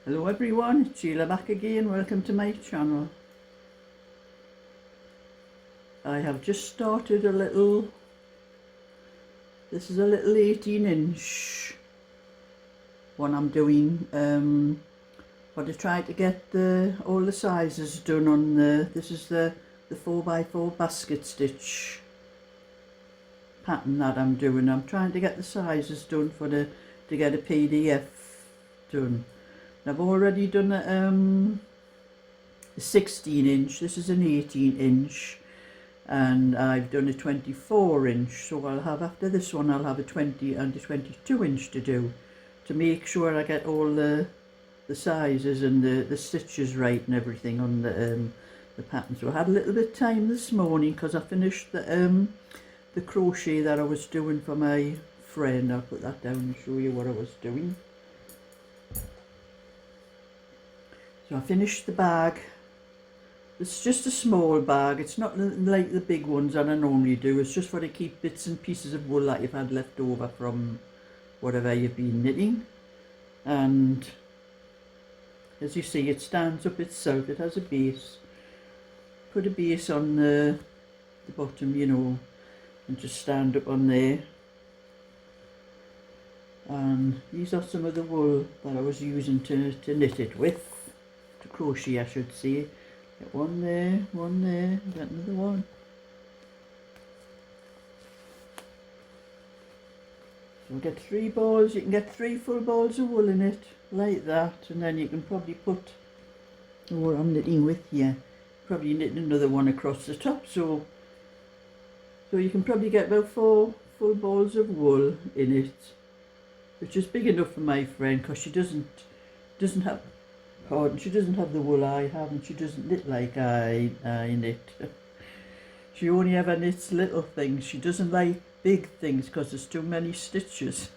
Hello everyone, it's Sheila back again. Welcome to my channel. I have just started a little, this is a little 18-inch one I'm doing, but I tried to get all the sizes done on this is the 4x4 basket stitch pattern that I'm doing. I'm trying to get the sizes done to get a PDF done. I've already done a 16-inch, this is an 18-inch, and I've done a 24-inch, so I'll have, after this one, I'll have a 20 and a 22-inch to do, to make sure I get all the sizes and the stitches right and everything on the pattern. So I had a little bit of time this morning because I finished the crochet that I was doing for my friend. I'll put that down and show you what I was doing. So I finished the bag. It's just a small bag, it's not like the big ones that I normally do. It's just for to keep bits and pieces of wool that you've had left over from whatever you've been knitting. And as you see, it stands up itself, it has a base. Put a base on the bottom, you know, and just stand up on there. And these are some of the wool that I was using to knit it with. To crochet, I should say. Get one there, get another one. So get 3 balls, you can get 3 full balls of wool in it, like that, and then you can probably put what I'm knitting with here. Probably knit another one across the top, so you can probably get about 4 full balls of wool in it, which is big enough for my friend, because she doesn't have, pardon, she doesn't have the wool I have, and she doesn't knit like I knit. She only ever knits little things. She doesn't like big things because there's too many stitches.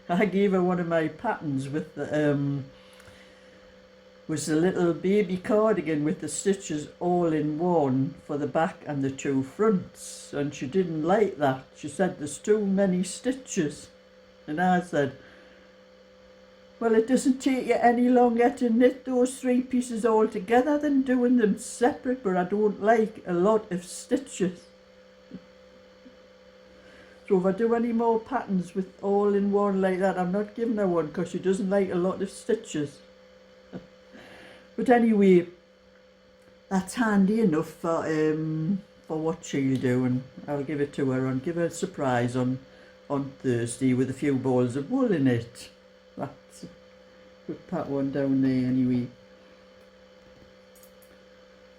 I gave her one of my patterns with the was the little baby cardigan with the stitches all in one for the back and the 2 fronts, and she didn't like that. She said there's too many stitches, and I said, well, it doesn't take you any longer to knit those 3 pieces all together than doing them separate, but I don't like a lot of stitches. So if I do any more patterns with all in one like that, I'm not giving her one because she doesn't like a lot of stitches. But anyway, that's handy enough for what she'll do, and I'll give it to her and give her a surprise on Thursday with a few balls of wool in it. That's, put that one down there anyway.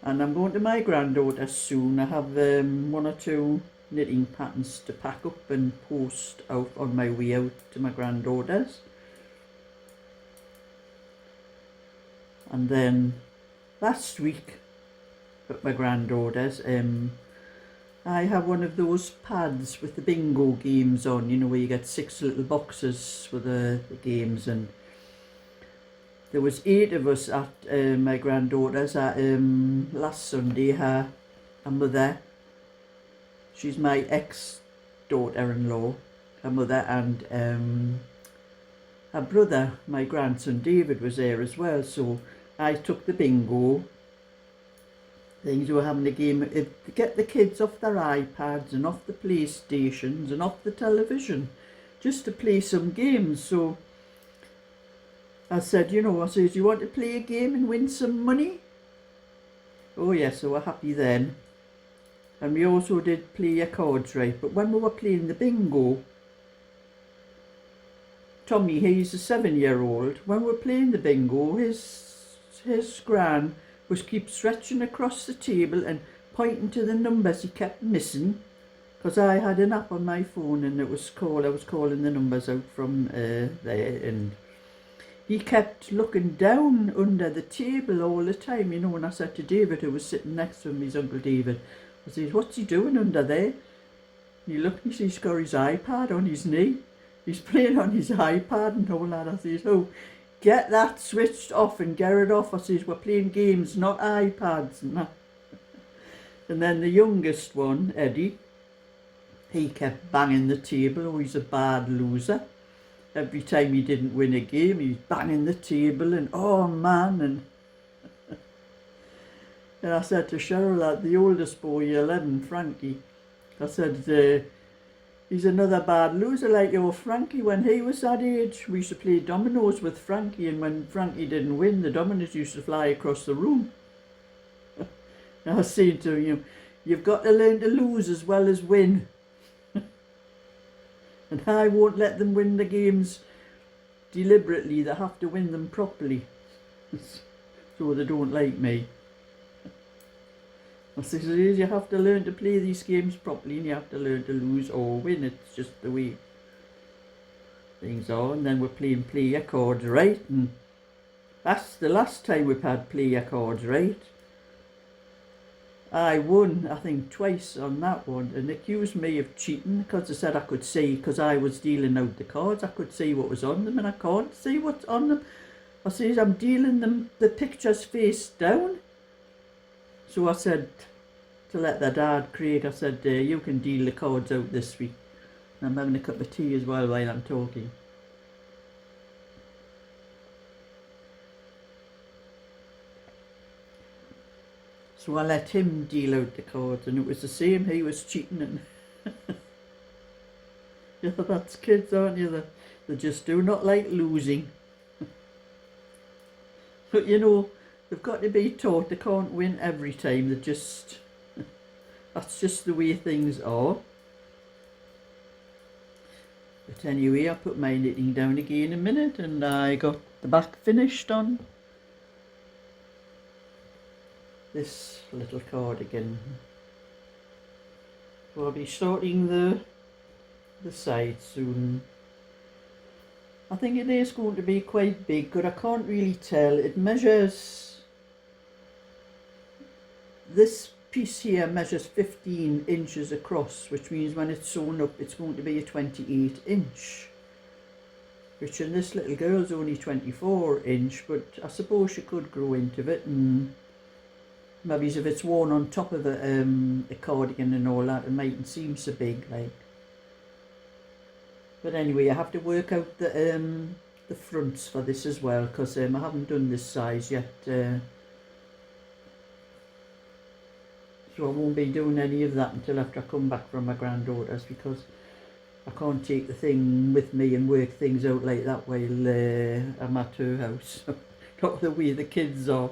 And I'm going to my granddaughter soon. I have 1 or 2 knitting patterns to pack up and post out on my way out to my granddaughter's. And then last week at my granddaughter's, I have one of those pads with the bingo games on, you know, where you get 6 little boxes for the games, and there was 8 of us at my granddaughter's last Sunday. Her mother, she's my ex-daughter-in-law, her mother, and her brother, my grandson David, was there as well. So I took the bingo things. We were having a game to get the kids off their iPads and off the PlayStations and off the television, just to play some games. So I said, you know, I said, do you want to play a game and win some money? Oh yes, so we're happy then. And we also did play a cards, right? But when we were playing the bingo, Tommy, he's a 7-year-old, when we're playing the bingo, his gran was keep stretching across the table and pointing to the numbers he kept missing, because I had an app on my phone and I was calling the numbers out from there, and he kept looking down under the table all the time, you know. And I said to David, who was sitting next to him, his Uncle David, I said, what's he doing under there? And he looked and he's got his iPad on his knee. He's playing on his iPad and all that. I says, oh, get that switched off and get it off. I says, we're playing games, not iPads and that. And then the youngest one, Eddie, he kept banging the table. Oh, he's a bad loser. every time he didn't win a game, he was banging the table and, oh man, and I said to Sheila, the oldest boy, 11, Frankie, I said, he's another bad loser like your Frankie. When he was that age, we used to play dominoes with Frankie, and when Frankie didn't win, the dominoes used to fly across the room. I was saying to him, you've got to learn to lose as well as win. And I won't let them win the games deliberately. They have to win them properly. So they don't like me. I said, you have to learn to play these games properly, and you have to learn to lose or win. It's just the way things are. And then we're playing play your cards right, and that's the last time we've had play your cards right. I won, I think, twice on that one, and accused me of cheating because they said I could see, because I was dealing out the cards, I could see what was on them, and I can't see what's on them. I says, I'm dealing them, the pictures face down. So I said, to let their dad, Craig, I said, you can deal the cards out this week. And I'm having a cup of tea as well while I'm talking. So I let him deal out the cards, and it was the same, he was cheating. And yeah, that's kids, aren't you? They just do not like losing. But you know, they've got to be taught they can't win every time. They just, that's just the way things are. But anyway, I put my knitting down again in a minute, and I got the back finished on this little cardigan. So I'll be starting the side soon. I think it is going to be quite big, but I can't really tell. It measures, this piece here measures 15 inches across, which means when it's sewn up it's going to be a 28 inch. Which in this little girl's only 24 inch, but I suppose she could grow into it, and maybe if it's worn on top of a cardigan and all that, it mightn't seem so big like. But anyway, I have to work out the fronts for this as well, because I haven't done this size yet. So I won't be doing any of that until after I come back from my granddaughter's, because I can't take the thing with me and work things out like that while I'm at her house. Not the way the kids are.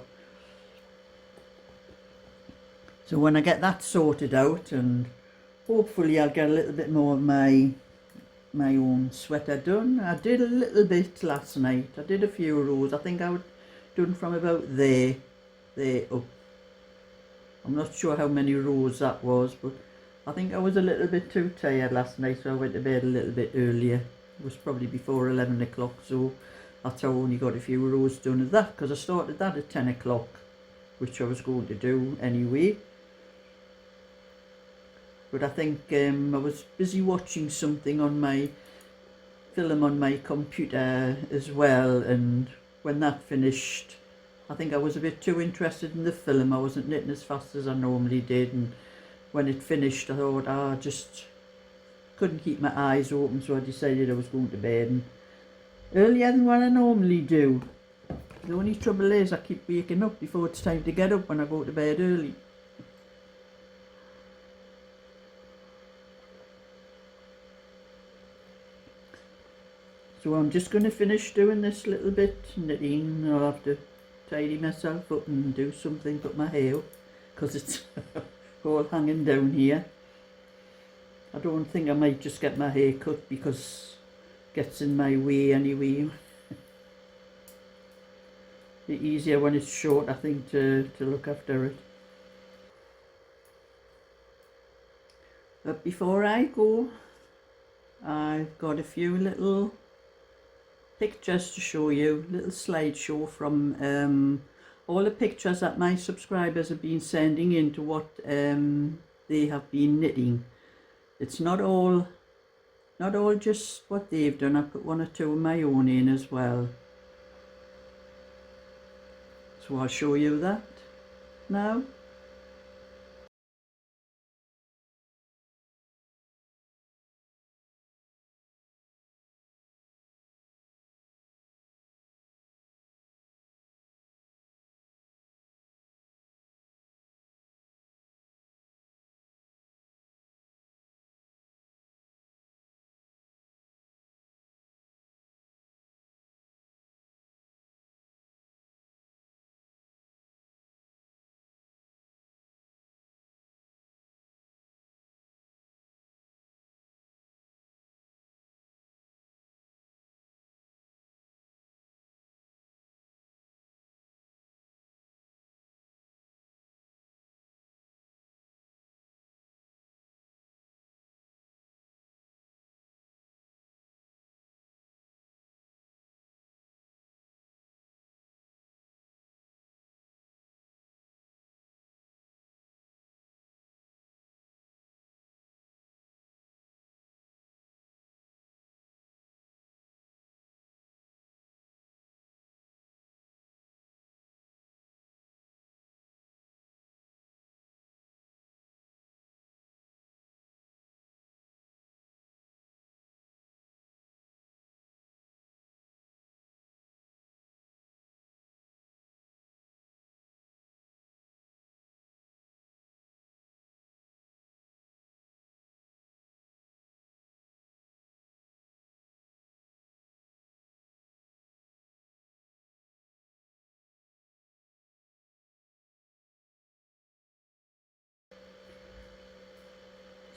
So when I get that sorted out, and hopefully I'll get a little bit more of my own sweater done. I did a little bit last night. I did a few rows. I think I was done from about there up. I'm not sure how many rows that was, but I think I was a little bit too tired last night, so I went to bed a little bit earlier. It was probably before 11 o'clock, so that's how I only got a few rows done of that, because I started that at 10 o'clock, which I was going to do anyway. But I think I was busy watching something on my film on my computer as well, and when that finished, I think I was a bit too interested in the film. I wasn't knitting as fast as I normally did, and when it finished I thought I just couldn't keep my eyes open, so I decided I was going to bed, and earlier than what I normally do. The only trouble is I keep waking up before it's time to get up when I go to bed early. So I'm just going to finish doing this little bit knitting. I'll have to tidy myself up and do something, put my hair up, because it's all hanging down here. I don't think I might just get my hair cut, because it gets in my way anyway. It's easier when it's short, I think, to look after it. But before I go, I've got a few little pictures to show you, little slideshow from all the pictures that my subscribers have been sending in to what they have been knitting. It's not all just what they've done. I put one or two of my own in as well. So I'll show you that now.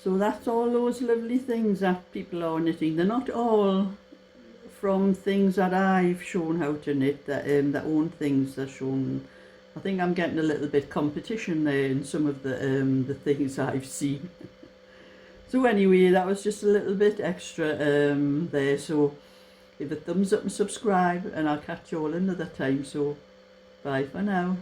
So that's all those lovely things that people are knitting. They're not all from things that I've shown how to knit, their own things they're shown. I think I'm getting a little bit competition there in some of the things I've seen. So anyway, that was just a little bit extra there. So give a thumbs up and subscribe, and I'll catch you all another time. So bye for now.